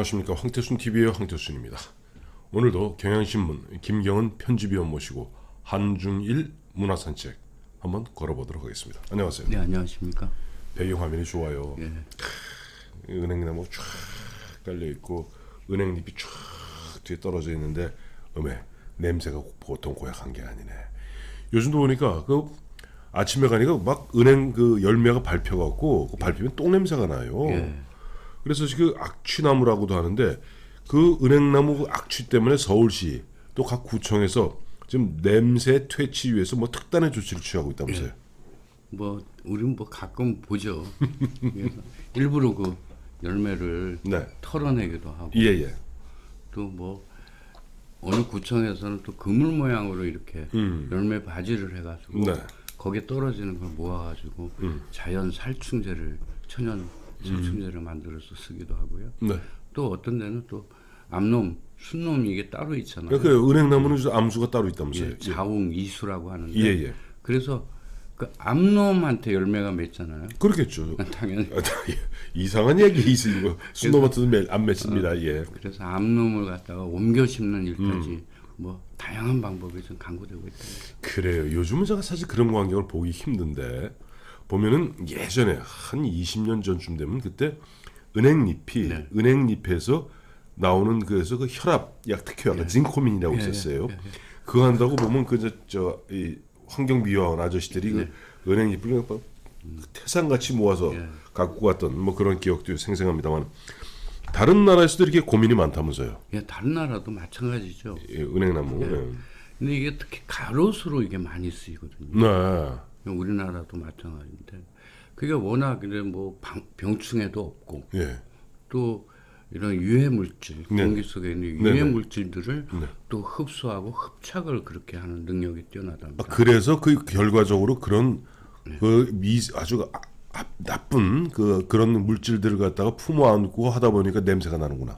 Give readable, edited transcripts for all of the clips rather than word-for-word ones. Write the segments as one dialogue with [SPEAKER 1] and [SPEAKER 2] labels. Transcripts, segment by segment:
[SPEAKER 1] 안녕하십니까. 황태순 TV의 황태순입니다. 오늘도 경향신문 김경은 편집위원 모시고 한중일 문화산책 한번 걸어보도록 하겠습니다. 안녕하세요.
[SPEAKER 2] 네, 안녕하십니까.
[SPEAKER 1] 배경화면이 좋아요.
[SPEAKER 2] 예.
[SPEAKER 1] 은행나무 쫙 깔려있고 은행잎이 쫙 뒤에 떨어져 있는데 냄새가 보통 고약한 게 아니네. 요즘도 보니까 그 아침에 가니까 막 은행 그 열매가 밟혀갖고 그 밟히면 똥냄새가 나요.
[SPEAKER 2] 예.
[SPEAKER 1] 그래서 그 악취나무라고도 하는데 그 은행나무 그 악취 때문에 서울시 또 각 구청에서 지금 냄새 퇴치 위해서 뭐 특단의 조치를 취하고 있다면서요.
[SPEAKER 2] 예. 뭐 우린 뭐 가끔 보죠. 그래서 일부러 그 열매를
[SPEAKER 1] 네.
[SPEAKER 2] 털어내기도 하고
[SPEAKER 1] 예예.
[SPEAKER 2] 또 뭐 어느 구청에서는 또 그물 모양으로 이렇게 열매 바지를 해가지고
[SPEAKER 1] 네.
[SPEAKER 2] 거기에 떨어지는 걸 모아가지고 자연 살충제를 천연 살충제를 만들어서 쓰기도 하고요.
[SPEAKER 1] 네.
[SPEAKER 2] 또 어떤 데는 또 암놈, 순놈이 이게 따로 있잖아요.
[SPEAKER 1] 그 은행나무는 암수가 따로 있다면서요.
[SPEAKER 2] 예, 자웅 이수라고 하는데
[SPEAKER 1] 예예.
[SPEAKER 2] 그래서 그 암놈한테 열매가 맺잖아요.
[SPEAKER 1] 그렇겠죠.
[SPEAKER 2] 당연히.
[SPEAKER 1] 이상한 얘기 있으니까 순놈한테는 안 맺습니다. 예.
[SPEAKER 2] 그래서 암놈을 갖다가 옮겨 심는 일까지 뭐 다양한 방법이 좀 강구되고 있다.
[SPEAKER 1] 그래요. 요즘은 제가 사실 그런 광경을 보기 힘든데 보면은 예전에 한 20년 전쯤 되면 그때 은행잎이
[SPEAKER 2] 네.
[SPEAKER 1] 은행잎에서 나오는 그래서 그 혈압약 특효약 징코민이라고 있었어요. 그거 한다고 보면 이 환경미화원 아저씨들이 그 은행잎을 그냥 태산같이 모아서 갖고 갔던 뭐 그런 기억도 생생합니다만 다른 나라에서도 이렇게 고민이 많다면서요.
[SPEAKER 2] 예, 다른 나라도 마찬가지죠.
[SPEAKER 1] 예, 은행나무. 예.
[SPEAKER 2] 근데 이게 특히 가로수로 이게 많이 쓰이거든요.
[SPEAKER 1] 네.
[SPEAKER 2] 우리나라도 마찬가지인데 그게 워낙 이제 뭐 병충해도 없고
[SPEAKER 1] 예.
[SPEAKER 2] 또 이런 유해 물질,
[SPEAKER 1] 네.
[SPEAKER 2] 공기 속에 있는
[SPEAKER 1] 네,
[SPEAKER 2] 유해
[SPEAKER 1] 네.
[SPEAKER 2] 물질들을 또 흡수하고 흡착을 그렇게 하는 능력이 뛰어나답니다.
[SPEAKER 1] 그래서 그 결과적으로 그런 아주 나쁜 그런 물질들을 갖다가 품어 안고 하다 보니까 냄새가 나는구나.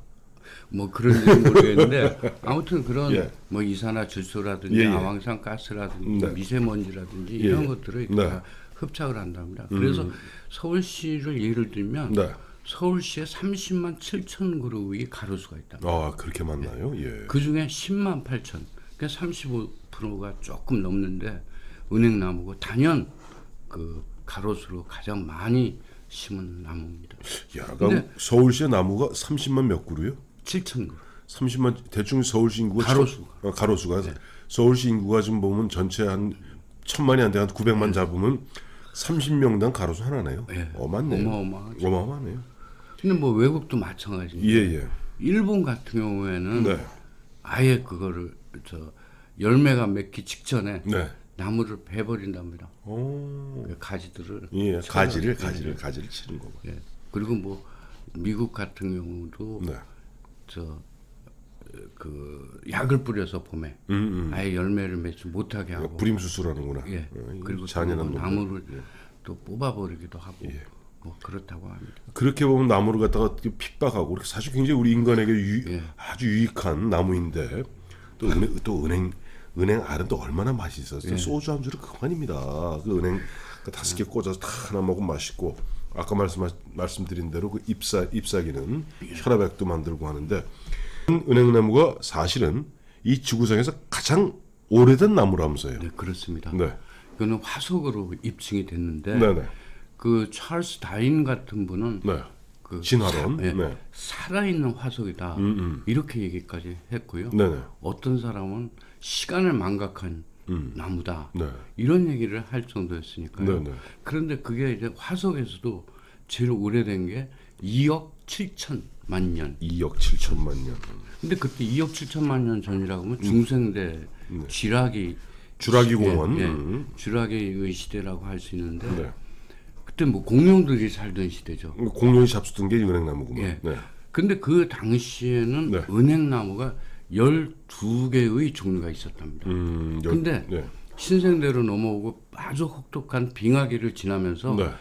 [SPEAKER 2] 뭐 그런지는 모르겠는데 아무튼 그런
[SPEAKER 1] 예.
[SPEAKER 2] 뭐 이산화질소라든지
[SPEAKER 1] 예, 예.
[SPEAKER 2] 아황산 가스라든지
[SPEAKER 1] 네.
[SPEAKER 2] 미세먼지라든지
[SPEAKER 1] 예,
[SPEAKER 2] 이런
[SPEAKER 1] 예.
[SPEAKER 2] 것들을
[SPEAKER 1] 네.
[SPEAKER 2] 다 흡착을 한답니다. 그래서 서울시를 예를 들면
[SPEAKER 1] 네.
[SPEAKER 2] 서울시에 30만 7천 그루의 가로수가 있다.
[SPEAKER 1] 아 그렇게 많나요? 예.
[SPEAKER 2] 그 중에 10만 8천, 그러니까 35%가 조금 넘는데 은행나무고 단연 그 가로수로 가장 많이 심은 나무입니다.
[SPEAKER 1] 야, 그럼 서울시의 나무가 30만 몇 그루요?
[SPEAKER 2] 7천 그루.
[SPEAKER 1] 30만 대충 서울시 인구가 가로수가 서울시 인구가 지금 보면 전체 한 1,000만이 안 돼 한 900만 잡으면 30명당 가로수 하나네요.
[SPEAKER 2] 예.
[SPEAKER 1] 맞네요.
[SPEAKER 2] 어마어마하죠.
[SPEAKER 1] 어마어마하네요.
[SPEAKER 2] 근데 뭐 외국도 마찬가지인데
[SPEAKER 1] 예예.
[SPEAKER 2] 일본 같은 경우에는
[SPEAKER 1] 네.
[SPEAKER 2] 아예 그거를 열매가 맺기 직전에
[SPEAKER 1] 네.
[SPEAKER 2] 나무를 베버린답니다.
[SPEAKER 1] 오.
[SPEAKER 2] 그 가지들을.
[SPEAKER 1] 예. 가지를
[SPEAKER 2] 쳐요.
[SPEAKER 1] 가지를 치는 거고.
[SPEAKER 2] 예. 그리고 뭐 미국 같은 경우도
[SPEAKER 1] 네.
[SPEAKER 2] 그 약을 뿌려서 봄에 아예 열매를 맺지 못하게 하고.
[SPEAKER 1] 불임수술하는구나.
[SPEAKER 2] 예. 그리고
[SPEAKER 1] 잔인한
[SPEAKER 2] 또
[SPEAKER 1] 놈들.
[SPEAKER 2] 나무를 또 뽑아버리기도 하고.
[SPEAKER 1] 예.
[SPEAKER 2] 뭐 그렇다고 합니다.
[SPEAKER 1] 그렇게 보면 나무를 갖다가 핍박하고 그렇게 사실 굉장히 우리 인간에게
[SPEAKER 2] 예.
[SPEAKER 1] 아주 유익한 나무인데 또 은행 알은 또 얼마나 맛있었어요. 소주 안주를 그만입니다. 그 은행 5개 꽂아서 다 하나 먹으면 맛있고 아까 말씀드린 대로 그 잎사귀는 혈압약도 만들고 하는데 은행나무가 사실은 이 지구상에서 가장 오래된 나무라면서요.
[SPEAKER 2] 네, 그렇습니다.
[SPEAKER 1] 네.
[SPEAKER 2] 이거는 화석으로 입증이 됐는데
[SPEAKER 1] 네네.
[SPEAKER 2] 그 찰스 다윈 같은 분은
[SPEAKER 1] 네.
[SPEAKER 2] 그
[SPEAKER 1] 진화론.
[SPEAKER 2] 예,
[SPEAKER 1] 네.
[SPEAKER 2] 살아있는 화석이다 이렇게 얘기까지 했고요.
[SPEAKER 1] 네네.
[SPEAKER 2] 어떤 사람은 시간을 망각한 나무다
[SPEAKER 1] 네.
[SPEAKER 2] 이런 얘기를 할 정도였으니까요.
[SPEAKER 1] 네네.
[SPEAKER 2] 그런데 그게 이제 화석에서도 제일 오래된 게 2억 7천만 년.
[SPEAKER 1] 2억 7천만 년.
[SPEAKER 2] 근데 그때 2억 7천만 년 전이라고 하면 중생대 쥐라기
[SPEAKER 1] 공원.
[SPEAKER 2] 쥐라기의 시대라고 할 수 있는데
[SPEAKER 1] 네.
[SPEAKER 2] 그때 뭐 공룡들이 살던 시대죠.
[SPEAKER 1] 공룡이 잡수던 게 은행나무구만.
[SPEAKER 2] 예.
[SPEAKER 1] 네.
[SPEAKER 2] 근데 그 당시에는
[SPEAKER 1] 네.
[SPEAKER 2] 은행나무가 12개의 종류가 있었답니다. 근데
[SPEAKER 1] 네.
[SPEAKER 2] 신생대로 넘어오고 아주 혹독한 빙하기를 지나면서
[SPEAKER 1] 네.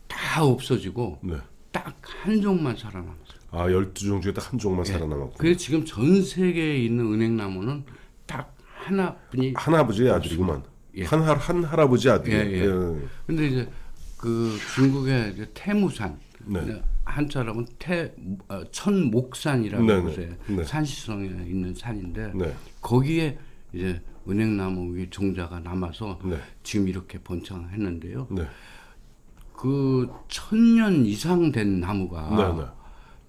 [SPEAKER 2] 다 없어지고
[SPEAKER 1] 네.
[SPEAKER 2] 딱 한 종만 살아남았어요.
[SPEAKER 1] 12종 중에 딱 한 종만 살아남았고.
[SPEAKER 2] 그래서 지금 전 세계에 있는 은행나무는 딱 하나뿐이.
[SPEAKER 1] 할아버지의 아들이구만.
[SPEAKER 2] 예.
[SPEAKER 1] 한 할아버지 아들.
[SPEAKER 2] 예. 근데 이제 그 중국의 이제 태무산,
[SPEAKER 1] 네.
[SPEAKER 2] 한자라면 천목산이라는
[SPEAKER 1] 네네.
[SPEAKER 2] 곳에
[SPEAKER 1] 네.
[SPEAKER 2] 산시성에 있는 산인데
[SPEAKER 1] 네.
[SPEAKER 2] 거기에 이제 은행나무 종자가 남아서
[SPEAKER 1] 네.
[SPEAKER 2] 지금 이렇게 번창했는데요.
[SPEAKER 1] 네.
[SPEAKER 2] 그 1000년 이상 된 나무가
[SPEAKER 1] 네. 네.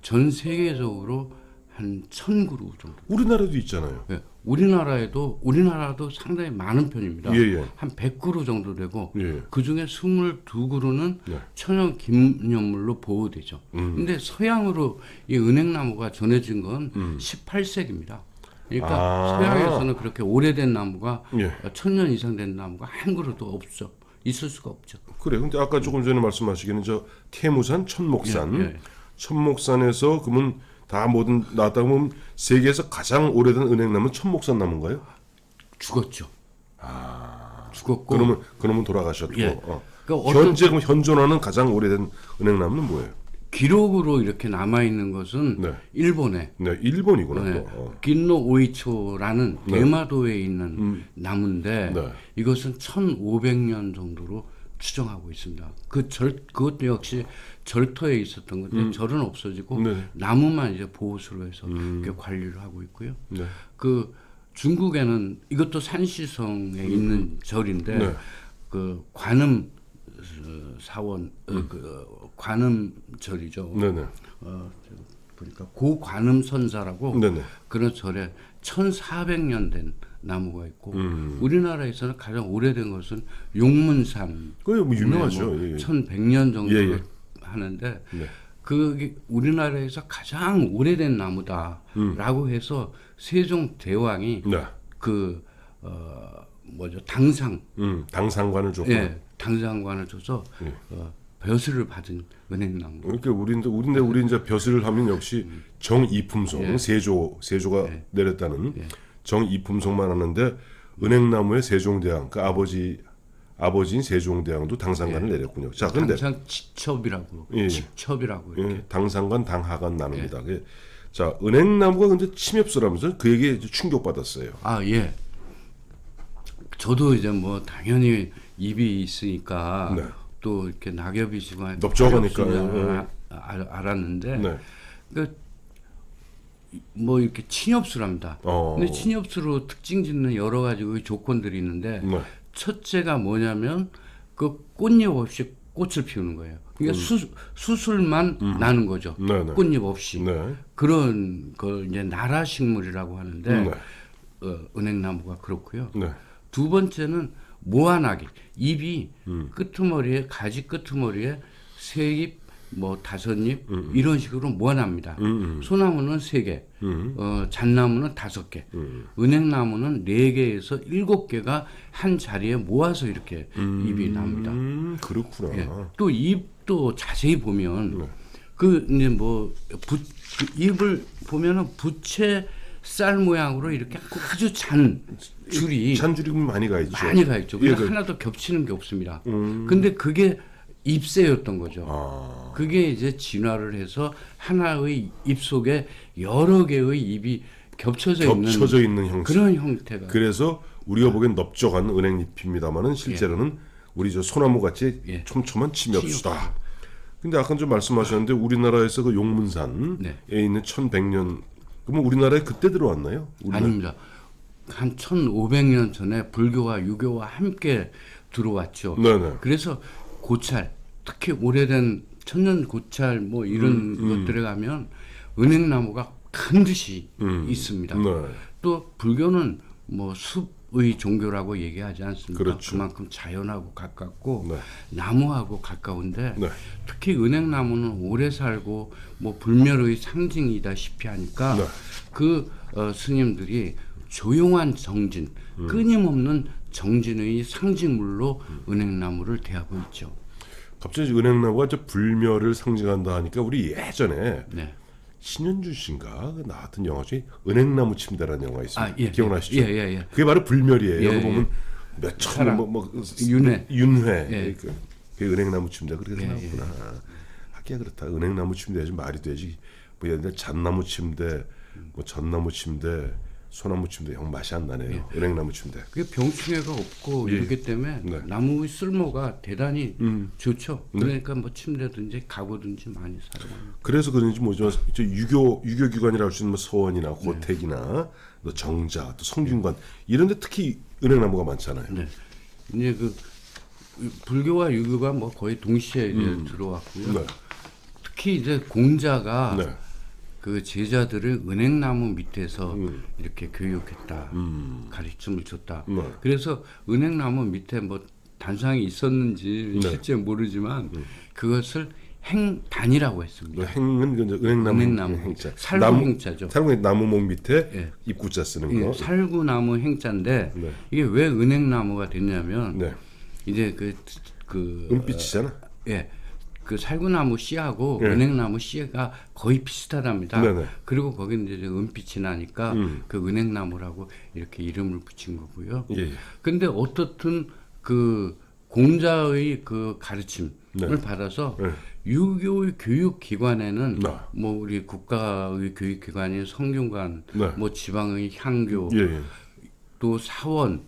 [SPEAKER 2] 전 세계적으로 한 1000그루 정도.
[SPEAKER 1] 우리나라도 있잖아요.
[SPEAKER 2] 예, 우리나라도 상당히 많은 편입니다.
[SPEAKER 1] 예, 예.
[SPEAKER 2] 한 100그루 정도 되고
[SPEAKER 1] 예.
[SPEAKER 2] 그 중에 22그루는
[SPEAKER 1] 네.
[SPEAKER 2] 천연 기념물로 보호되죠. 근데 서양으로 이 은행나무가 전해진 건 18세기입니다. 그러니까
[SPEAKER 1] 아.
[SPEAKER 2] 서양에서는 그렇게 오래된 나무가
[SPEAKER 1] 예.
[SPEAKER 2] 1000년 이상 된 나무가 한 그루도 없죠. 있을 수가 없죠.
[SPEAKER 1] 그래. 근데 아까 조금 전에 말씀하시기는 저 태무산, 천목산,
[SPEAKER 2] 예, 예.
[SPEAKER 1] 천목산에서 그러면 다 모든 나왔다 보면 세계에서 가장 오래된 은행나무는 천목산 나무인가요?
[SPEAKER 2] 죽었죠. 죽었고
[SPEAKER 1] 그러면 돌아가셨고.
[SPEAKER 2] 예.
[SPEAKER 1] 어.
[SPEAKER 2] 그러니까 어떤
[SPEAKER 1] 현재 그럼 현존하는 가장 오래된 은행나무는 뭐예요?
[SPEAKER 2] 기록으로 이렇게 남아 있는 것은
[SPEAKER 1] 네.
[SPEAKER 2] 일본에
[SPEAKER 1] 네, 일본이구나.
[SPEAKER 2] 네.
[SPEAKER 1] 또. 어.
[SPEAKER 2] 긴노 오이초라는
[SPEAKER 1] 네.
[SPEAKER 2] 대마도에 있는 나무인데
[SPEAKER 1] 네.
[SPEAKER 2] 이것은 1500년 정도로 추정하고 있습니다. 그것도 역시 절터에 있었던 건데 절은 없어지고
[SPEAKER 1] 네.
[SPEAKER 2] 나무만 이제 보호수로 해서 이렇게 관리를 하고 있고요.
[SPEAKER 1] 네.
[SPEAKER 2] 그 중국에는 이것도 산시성에 있는 절인데
[SPEAKER 1] 네.
[SPEAKER 2] 그 관음 사원 그 관음절이죠.
[SPEAKER 1] 네네.
[SPEAKER 2] 보니까 고관음선사라고
[SPEAKER 1] 네네.
[SPEAKER 2] 그런 절에 1400년 된 나무가 있고 우리나라에서는 가장 오래된 것은 용문산.
[SPEAKER 1] 그게 뭐 유명하죠.
[SPEAKER 2] 뭐
[SPEAKER 1] 예, 예.
[SPEAKER 2] 1100년 정도
[SPEAKER 1] 예, 예.
[SPEAKER 2] 하는데
[SPEAKER 1] 네.
[SPEAKER 2] 그게 우리나라에서 가장 오래된 나무다라고 해서 세종 대왕이
[SPEAKER 1] 네.
[SPEAKER 2] 당상
[SPEAKER 1] 당상관을 줬고.
[SPEAKER 2] 예, 당상관을 줘서
[SPEAKER 1] 예.
[SPEAKER 2] 벼슬을 받은 은행나무.
[SPEAKER 1] 그러니까 우리 이제 벼슬을 하면 역시 정이품송
[SPEAKER 2] 예.
[SPEAKER 1] 세조가
[SPEAKER 2] 예.
[SPEAKER 1] 내렸다는
[SPEAKER 2] 예.
[SPEAKER 1] 정이품송만 하는데 은행나무의 세종대왕 그 아버지인 세종대왕도 당상관을 내렸군요. 자, 근데
[SPEAKER 2] 당상 지첩이라고
[SPEAKER 1] 예.
[SPEAKER 2] 직첩이라고 이렇게.
[SPEAKER 1] 예, 당상관 당하관 나눕니다. 자, 은행나무가 근데 침엽수라면서 그 얘기에 이제 충격받았어요.
[SPEAKER 2] 아 예. 저도 이제 뭐 당연히 입이 있으니까
[SPEAKER 1] 네.
[SPEAKER 2] 또 이렇게 낙엽이 지고
[SPEAKER 1] 넓적하니까,
[SPEAKER 2] 알았는데
[SPEAKER 1] 네.
[SPEAKER 2] 그 뭐 이렇게 친엽수랍니다.
[SPEAKER 1] 어.
[SPEAKER 2] 근데 친엽수로 특징 짓는 여러 가지 조건들이 있는데
[SPEAKER 1] 네.
[SPEAKER 2] 첫째가 뭐냐면 그 꽃잎 없이 꽃을 피우는 거예요. 그러니까 수술만 나는 거죠.
[SPEAKER 1] 네, 네.
[SPEAKER 2] 꽃잎 없이.
[SPEAKER 1] 네.
[SPEAKER 2] 그런 걸 이제 나라식물이라고 하는데
[SPEAKER 1] 네.
[SPEAKER 2] 은행나무가 그렇고요.
[SPEAKER 1] 네.
[SPEAKER 2] 두 번째는 모아나기. 잎이 끄트머리에 가지 끄트머리에 세 잎, 뭐 다섯 잎 이런 식으로 모아납니다. 소나무는 3개, 잣나무는 5개, 은행나무는 4개에서 7개가 한 자리에 모아서 이렇게 잎이 납니다.
[SPEAKER 1] 그렇구나.
[SPEAKER 2] 예. 또 잎도 자세히 보면
[SPEAKER 1] 네.
[SPEAKER 2] 그 이제 뭐 그 잎을 보면은 부채 쌀 모양으로 이렇게 아주 잔 줄이
[SPEAKER 1] 잔줄이 많이 가 있죠.
[SPEAKER 2] 많이 가 있죠. 근데
[SPEAKER 1] 예,
[SPEAKER 2] 하나도 겹치는 게 없습니다. 근데 그게 잎새였던 거죠.
[SPEAKER 1] 아.
[SPEAKER 2] 그게 이제 진화를 해서 하나의 잎 속에 여러 개의 잎이 겹쳐져 있는
[SPEAKER 1] 형식.
[SPEAKER 2] 그런 형태가.
[SPEAKER 1] 그래서 우리가 보기엔 넓적한 은행잎입니다만은 실제로는 우리 저 소나무 같이
[SPEAKER 2] 예.
[SPEAKER 1] 촘촘한 침엽수다. 근데 아까 좀 말씀하셨는데 우리나라에서 그 용문산에
[SPEAKER 2] 네.
[SPEAKER 1] 있는 1100년 그러면 우리나라에 그때 들어왔나요?
[SPEAKER 2] 아닙니다. 한 1500년 전에 불교와 유교와 함께 들어왔죠.
[SPEAKER 1] 네네.
[SPEAKER 2] 그래서 고찰, 특히 오래된 천년 고찰 뭐 이런 것들에 가면 은행나무가 반드시 있습니다.
[SPEAKER 1] 네.
[SPEAKER 2] 또 불교는 뭐 숲의 종교라고 얘기하지 않습니까?
[SPEAKER 1] 그렇죠.
[SPEAKER 2] 그만큼 자연하고 가깝고
[SPEAKER 1] 네.
[SPEAKER 2] 나무하고 가까운데
[SPEAKER 1] 네.
[SPEAKER 2] 특히 은행나무는 오래 살고 뭐 불멸의 상징이다시피 하니까
[SPEAKER 1] 네.
[SPEAKER 2] 그 스님들이 조용한 정진, 끊임없는 정진의 상징물로 은행나무를 대하고 있죠.
[SPEAKER 1] 갑자기 은행나무가 저 불멸을 상징한다 하니까 우리 예전에
[SPEAKER 2] 네.
[SPEAKER 1] 신현주 씨인가 나왔던 영화 중에 은행나무 침대라는 영화 있습니다.
[SPEAKER 2] 예,
[SPEAKER 1] 기억나시죠?
[SPEAKER 2] 예.
[SPEAKER 1] 그게 바로 불멸이에요.
[SPEAKER 2] 예,
[SPEAKER 1] 여기
[SPEAKER 2] 예.
[SPEAKER 1] 보면 몇천
[SPEAKER 2] 윤회.
[SPEAKER 1] 윤회.
[SPEAKER 2] 예.
[SPEAKER 1] 그 은행나무 침대 그렇게
[SPEAKER 2] 예,
[SPEAKER 1] 생각구나. 하기야 그렇다. 은행나무 침대 좀 말이 되지. 뭐 예를 들어 잣나무 침대, 뭐 전나무 침대, 소나무 침대 형 맛이 안 나네요. 은행나무 침대.
[SPEAKER 2] 그게 병충해가 없고
[SPEAKER 1] 예.
[SPEAKER 2] 이렇기 때문에
[SPEAKER 1] 네.
[SPEAKER 2] 나무의 쓸모가 대단히 좋죠. 그러니까 뭐 침대든지 가구든지 많이 사용합니다.
[SPEAKER 1] 그래서 그런지 뭐죠? 저 유교 기관이라고 할 수 있는 뭐 서원이나 고택이나 또 정자, 또 성균관 이런 데 특히 은행나무가 많잖아요.
[SPEAKER 2] 네. 이제 그 불교와 유교가 뭐 거의 동시에 이제 들어왔고요.
[SPEAKER 1] 네.
[SPEAKER 2] 특히 이제 공자가
[SPEAKER 1] 네.
[SPEAKER 2] 그 제자들을 은행나무 밑에서 이렇게 교육했다, 가르침을 줬다.
[SPEAKER 1] 네.
[SPEAKER 2] 그래서 은행나무 밑에 뭐 단상이 있었는지
[SPEAKER 1] 네.
[SPEAKER 2] 실제 모르지만 그것을 행단이라고 했습니다.
[SPEAKER 1] 네, 행은 이제 은행나무,
[SPEAKER 2] 은행나무
[SPEAKER 1] 행자.
[SPEAKER 2] 살구 행자죠.
[SPEAKER 1] 살구 나무목 밑에
[SPEAKER 2] 예.
[SPEAKER 1] 입구자 쓰는
[SPEAKER 2] 예,
[SPEAKER 1] 거.
[SPEAKER 2] 살구나무 행자인데
[SPEAKER 1] 네.
[SPEAKER 2] 이게 왜 은행나무가 됐냐면
[SPEAKER 1] 네.
[SPEAKER 2] 이제 그
[SPEAKER 1] 은빛이잖아.
[SPEAKER 2] 예. 그 살구나무 씨하고
[SPEAKER 1] 예.
[SPEAKER 2] 은행나무 씨가 거의 비슷하답니다.
[SPEAKER 1] 네네.
[SPEAKER 2] 그리고 거기는 이제 은빛이 나니까 그 은행나무라고 이렇게 이름을 붙인 거고요.
[SPEAKER 1] 예.
[SPEAKER 2] 근데 어떻든 그 공자의 그 가르침을
[SPEAKER 1] 네.
[SPEAKER 2] 받아서
[SPEAKER 1] 네.
[SPEAKER 2] 유교의 교육기관에는
[SPEAKER 1] 네.
[SPEAKER 2] 뭐 우리 국가의 교육기관인 성균관,
[SPEAKER 1] 네.
[SPEAKER 2] 뭐 지방의 향교,
[SPEAKER 1] 예. 예.
[SPEAKER 2] 또 사원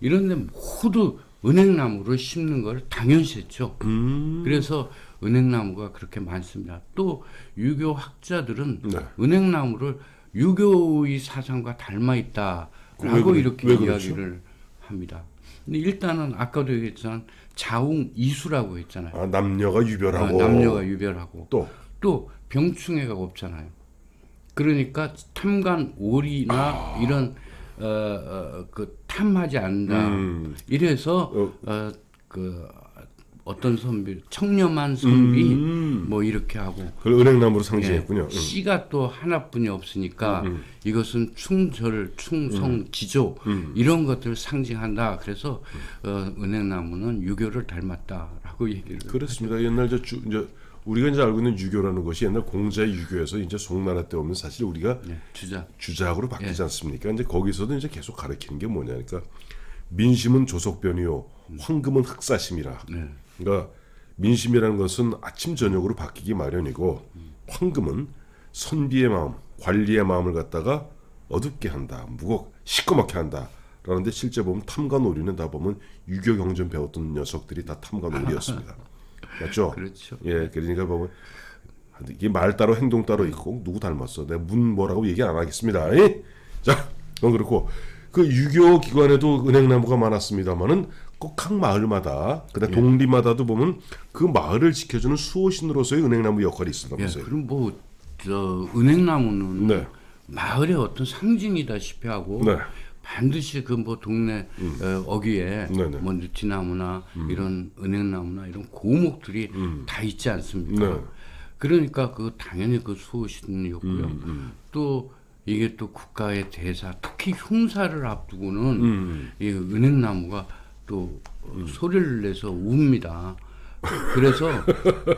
[SPEAKER 2] 이런 데 모두 은행나무를 심는 걸 당연시했죠. 그래서 은행나무가 그렇게 많습니다. 또 유교 학자들은
[SPEAKER 1] 네.
[SPEAKER 2] 은행나무를 유교의 사상과 닮아 있다라고
[SPEAKER 1] 왜
[SPEAKER 2] 이렇게
[SPEAKER 1] 그렇죠?
[SPEAKER 2] 이야기를 합니다. 근데 일단은 아까도 얘기했지만 자웅 이수라고 했잖아요.
[SPEAKER 1] 아, 남녀가 유별하고
[SPEAKER 2] 남녀가 유별하고
[SPEAKER 1] 또
[SPEAKER 2] 병충해가 없잖아요. 그러니까 탐관 오리나 이런 그 탐하지 않는다. 이래서 그 어떤 선비 청렴한 선비 뭐 이렇게 하고
[SPEAKER 1] 그걸 은행나무로 상징했군요.
[SPEAKER 2] 씨가 또 하나뿐이 없으니까 이것은 충절, 충성, 기조 이런 것들을 상징한다. 그래서 은행나무는 유교를 닮았다라고 얘기를.
[SPEAKER 1] 그렇습니다. 옛날 이제 우리가 이제 알고 있는 유교라는 것이 옛날 공자의 유교에서 이제 송나라 때 오면 사실 우리가 주작으로 바뀌지 않습니까? 이제 거기서도 이제 계속 가르치는 게 뭐냐, 그러니까 민심은 조석변이요, 황금은 흑사심이라. 그러니까 민심이라는 것은 아침 저녁으로 바뀌기 마련이고, 황금은 선비의 마음, 관리의 마음을 갖다가 어둡게 한다, 시꺼멓게 한다. 라는데 실제 보면 탐관오리는 다 보면 유교 경전 배웠던 녀석들이 다 탐관오리였습니다. 맞죠?
[SPEAKER 2] 그렇죠.
[SPEAKER 1] 예, 그러니까 보면 이게 말 따로 행동 따로 있고 누구 닮았어? 내가 뭐라고 얘기 안 하겠습니다. 자, 그건 그렇고 그 유교 기관에도 은행나무가 많았습니다만은 꼭 각 마을마다 그다음 동리마다도 보면 그 마을을 지켜주는 수호신으로서의 은행나무 역할이 있었다면서요.
[SPEAKER 2] 그럼 뭐 저 은행나무는
[SPEAKER 1] 네.
[SPEAKER 2] 마을의 어떤 상징이다시피 하고
[SPEAKER 1] 네.
[SPEAKER 2] 반드시 그 뭐 동네 어귀에
[SPEAKER 1] 네네.
[SPEAKER 2] 뭐 느티나무나 이런 은행나무나 이런 고목들이 다 있지 않습니까?
[SPEAKER 1] 네.
[SPEAKER 2] 그러니까 그 당연히 그 수호신이었고요. 또 이게 또 국가의 대사, 특히 흉사를 앞두고는 이 은행나무가 또 소리를 내서 웁니다. 그래서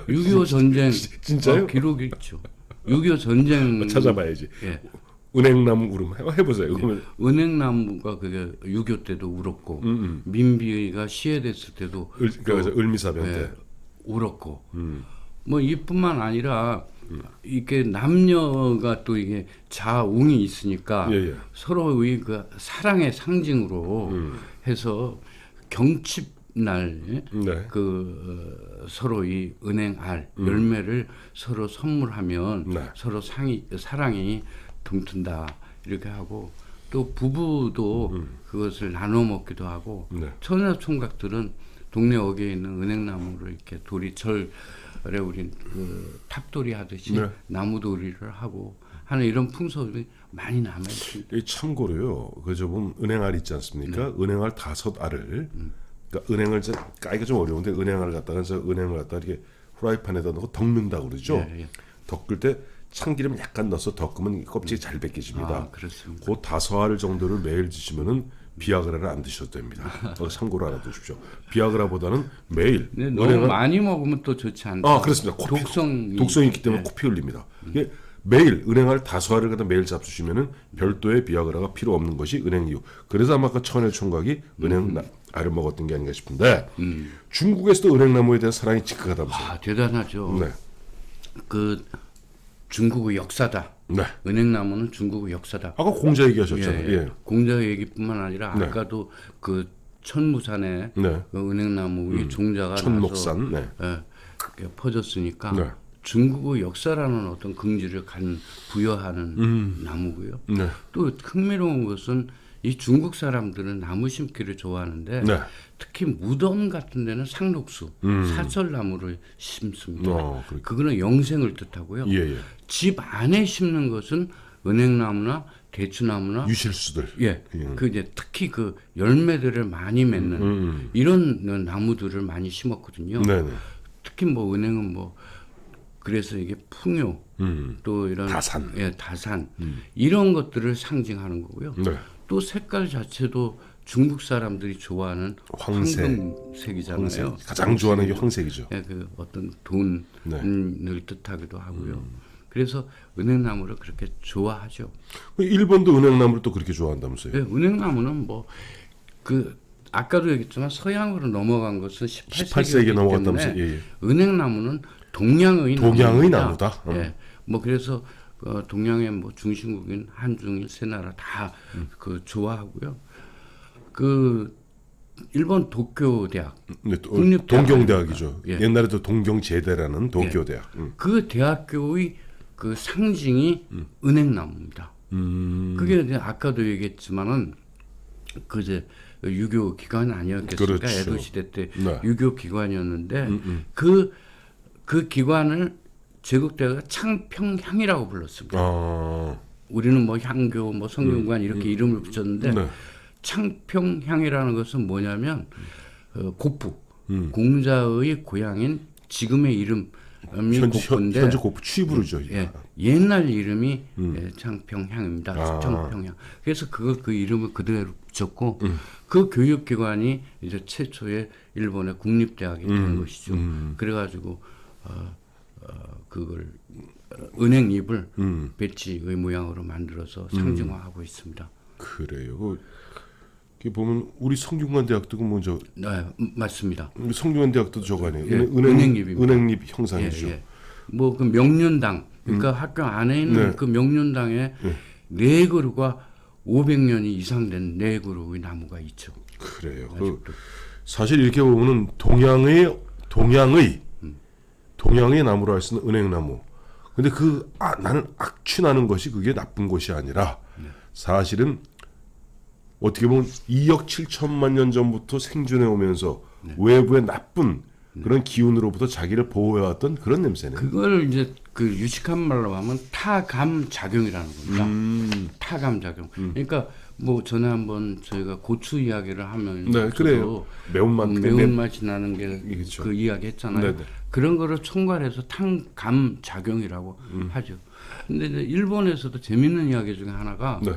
[SPEAKER 2] 6.25 전쟁
[SPEAKER 1] 진짜요?
[SPEAKER 2] 기록이 있죠. 6.25 전쟁
[SPEAKER 1] 찾아봐야지.
[SPEAKER 2] 예.
[SPEAKER 1] 은행나무 울음 해보세요. 그러면
[SPEAKER 2] 은행나무가 그게 6.25 때도 울었고 민비가 시해됐을 때도
[SPEAKER 1] 그러니까 을미사변 때.
[SPEAKER 2] 예, 울었고 뭐 이뿐만 아니라 이게 남녀가 또 이게 자웅이 있으니까
[SPEAKER 1] 예.
[SPEAKER 2] 서로의 그 사랑의 상징으로 해서 경칩날
[SPEAKER 1] 네.
[SPEAKER 2] 그 서로 이 은행알 열매를 서로 선물하면
[SPEAKER 1] 네.
[SPEAKER 2] 서로 사랑이 동튼다 이렇게 하고 또 부부도 그것을 나눠 먹기도 하고
[SPEAKER 1] 네.
[SPEAKER 2] 처녀 총각들은 동네 어귀에 있는 은행나무를 이렇게 절에 우리 그 탑돌이 하듯이
[SPEAKER 1] 네.
[SPEAKER 2] 나무돌이를 하고 하는 이런 풍속이 많이 남아 있습니다.
[SPEAKER 1] 이 참고로요. 그저 보면 은행알 있지 않습니까? 은행알 5알을 그러니까 은행을 까기가 좀 어려운데 은행알을 갖다가 은행을 갖다 이렇게 후라이팬에다 넣고 덮는다고 그러죠.
[SPEAKER 2] 예.
[SPEAKER 1] 덮을 때 참기름 약간 넣어서 덮으면 껍질이 잘 벗겨집니다.
[SPEAKER 2] 아, 그렇습니다.
[SPEAKER 1] 그 5알 정도를 매일 드시면은 비아그라를 안 드셔도 됩니다. 참고로 알아두십시오. 비아그라보다는 매일
[SPEAKER 2] 근데 너무 많이 먹으면 또 좋지 않다.
[SPEAKER 1] 아, 그렇습니다. 독성이 있기 때문에 코피 흘립니다. 이게 매일 은행알 5알을 갖다 매일 잡수시면은 별도의 비아그라가 필요 없는 것이 은행이유. 그래서 아마 그 천일 총각이 은행알을 먹었던 게 아닌가 싶은데 중국에서도 은행나무에 대한 사랑이 지극하다면서요.
[SPEAKER 2] 아, 대단하죠.
[SPEAKER 1] 네.
[SPEAKER 2] 그 중국의 역사다.
[SPEAKER 1] 네.
[SPEAKER 2] 은행나무는 중국의 역사다.
[SPEAKER 1] 아까 공자 얘기하셨잖아요. 예.
[SPEAKER 2] 공자 얘기뿐만 아니라
[SPEAKER 1] 네.
[SPEAKER 2] 아까도 그 천무산에
[SPEAKER 1] 네.
[SPEAKER 2] 그 은행나무의 종자가
[SPEAKER 1] 천목산. 네.
[SPEAKER 2] 나서 이렇게 퍼졌으니까
[SPEAKER 1] 네.
[SPEAKER 2] 중국의 역사라는 어떤 긍지를 부여하는 나무고요.
[SPEAKER 1] 네.
[SPEAKER 2] 또 흥미로운 것은 이 중국 사람들은 나무 심기를 좋아하는데
[SPEAKER 1] 네.
[SPEAKER 2] 특히 무덤 같은 데는 상록수, 사철나무를 심습니다.
[SPEAKER 1] 그렇군요.
[SPEAKER 2] 그거는 영생을 뜻하고요.
[SPEAKER 1] 예, 예.
[SPEAKER 2] 집 안에 심는 것은 은행나무나 대추나무나
[SPEAKER 1] 유실수들.
[SPEAKER 2] 예, 그 이제 특히 그 열매들을 많이 맺는 이런 나무들을 많이 심었거든요.
[SPEAKER 1] 네, 네.
[SPEAKER 2] 특히 뭐 은행은 뭐 그래서 이게 풍요 또 이런
[SPEAKER 1] 다산.
[SPEAKER 2] 예, 다산 이런 것들을 상징하는 거고요.
[SPEAKER 1] 네.
[SPEAKER 2] 또 색깔 자체도 중국 사람들이 좋아하는
[SPEAKER 1] 황색.
[SPEAKER 2] 황금색이잖아요.
[SPEAKER 1] 황색. 가장 좋아하는 게 황색이죠.
[SPEAKER 2] 예, 그 어떤 돈을
[SPEAKER 1] 네.
[SPEAKER 2] 뜻하기도 하고요. 그래서 은행나무를 그렇게 좋아하죠.
[SPEAKER 1] 일본도 은행나무를 또 그렇게 좋아한다면서요?
[SPEAKER 2] 예, 은행나무는 뭐 그 아까도 얘기했지만 서양으로 넘어간 것은
[SPEAKER 1] 18세기에 넘어갔다면서요?
[SPEAKER 2] 때문에
[SPEAKER 1] 예, 예.
[SPEAKER 2] 은행나무는 동양의
[SPEAKER 1] 나무다.
[SPEAKER 2] 예, 뭐 그래서 동양의 뭐 중심국인 한중일 세 나라 다 그 좋아하고요. 그 일본 도쿄 대학
[SPEAKER 1] 네,
[SPEAKER 2] 국립대학
[SPEAKER 1] 동경대학이죠.
[SPEAKER 2] 예.
[SPEAKER 1] 옛날에도 동경제대라는 도쿄대학.
[SPEAKER 2] 그 대학교의 그 상징이 은행나무입니다. 그게 이제 아까도 얘기했지만은 그 이제 유교 기관 아니었겠습니까?
[SPEAKER 1] 그렇죠.
[SPEAKER 2] 에도 시대 때
[SPEAKER 1] 네.
[SPEAKER 2] 유교 기관이었는데 그 기관을 제국대가 창평향이라고 불렀습니다. 우리는 뭐 향교, 뭐 성균관 이렇게 이름을 붙였는데
[SPEAKER 1] 네.
[SPEAKER 2] 창평향이라는 것은 뭐냐면 고부 공자의 고향인 지금의 이름이 고부인데
[SPEAKER 1] 현재 고부 취부르죠.
[SPEAKER 2] 예, 옛날 이름이 예, 창평향입니다. 창평향. 그래서 그 이름을 그대로 붙였고 그 교육기관이 이제 최초의 일본의 국립대학이 된 것이죠. 그래가지고 그걸 은행잎을 배지의 모양으로 만들어서 상징화하고 있습니다.
[SPEAKER 1] 그래요. 그 보면 우리 성균관 대학도 먼저
[SPEAKER 2] 네, 맞습니다.
[SPEAKER 1] 우리 성균관 대학도 저거 아니에요.
[SPEAKER 2] 예,
[SPEAKER 1] 은행잎
[SPEAKER 2] 은행잎입니다.
[SPEAKER 1] 형상이죠.
[SPEAKER 2] 뭐 그 명륜당, 그러니까 학교 안에 있는
[SPEAKER 1] 네.
[SPEAKER 2] 그 명륜당에 네 그루가 500년이 이상 된 네 그루의 나무가 있죠.
[SPEAKER 1] 그래요. 사실 이렇게 보면은 동양의 나무로 할 수 있는 은행나무. 근데 나는 악취나는 것이 그게 나쁜 것이 아니라 사실은 어떻게 보면 2억 7천만 년 전부터 생존해 오면서 외부의 나쁜 그런 기운으로부터 자기를 보호해왔던 그런 냄새네.
[SPEAKER 2] 그걸 이제 그 유식한 말로 하면 타감 작용이라는 겁니다. 타감 작용. 그러니까 뭐 전에 한번 저희가 고추 이야기를 하면
[SPEAKER 1] 네, 그래요.
[SPEAKER 2] 매운맛이 나는 게
[SPEAKER 1] 그렇죠.
[SPEAKER 2] 그 이야기 했잖아요.
[SPEAKER 1] 네네.
[SPEAKER 2] 그런 거를 총괄해서 탕감 작용이라고 하죠. 근데 이제 일본에서도 재밌는 이야기 중에 하나가
[SPEAKER 1] 네.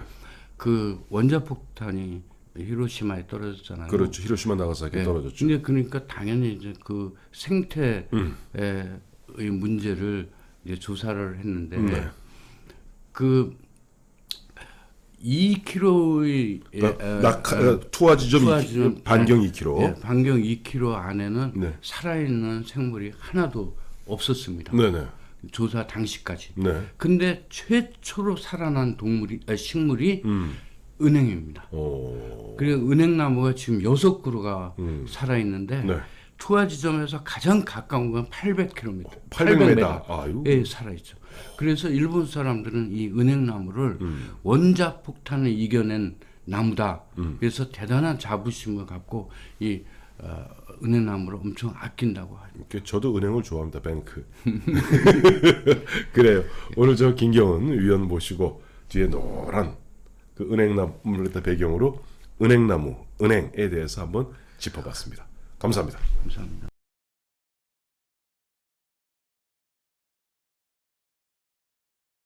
[SPEAKER 2] 그 원자폭탄이 히로시마에 떨어졌잖아요.
[SPEAKER 1] 그렇죠. 히로시마 나가사키 떨어졌죠.
[SPEAKER 2] 근데 그러니까 당연히 이제 그 생태의 문제를 이제 조사를 했는데 그 2km의
[SPEAKER 1] 투하 지점 반경 2km.
[SPEAKER 2] 예, 반경 2km 안에는
[SPEAKER 1] 네.
[SPEAKER 2] 살아있는 생물이 하나도 없었습니다.
[SPEAKER 1] 네네.
[SPEAKER 2] 조사 당시까지.
[SPEAKER 1] 네.
[SPEAKER 2] 근데 최초로 살아난 식물이 은행입니다. 그리고 은행나무가 지금 6그루가 살아있는데
[SPEAKER 1] 네.
[SPEAKER 2] 투하 지점에서 가장 가까운 건 800km.
[SPEAKER 1] 800m.
[SPEAKER 2] 예, 살아있죠. 그래서 일본 사람들은 이 은행나무를 원자폭탄을 이겨낸 나무다. 그래서 대단한 자부심을 갖고 이 은행나무를 엄청 아낀다고 하죠.
[SPEAKER 1] 저도 은행을 좋아합니다. 뱅크. 그래요. 오늘 저 김경은 위원 모시고 뒤에 노란 그 은행나무를 배경으로 은행나무, 은행에 대해서 한번 짚어봤습니다. 감사합니다.
[SPEAKER 2] 감사합니다.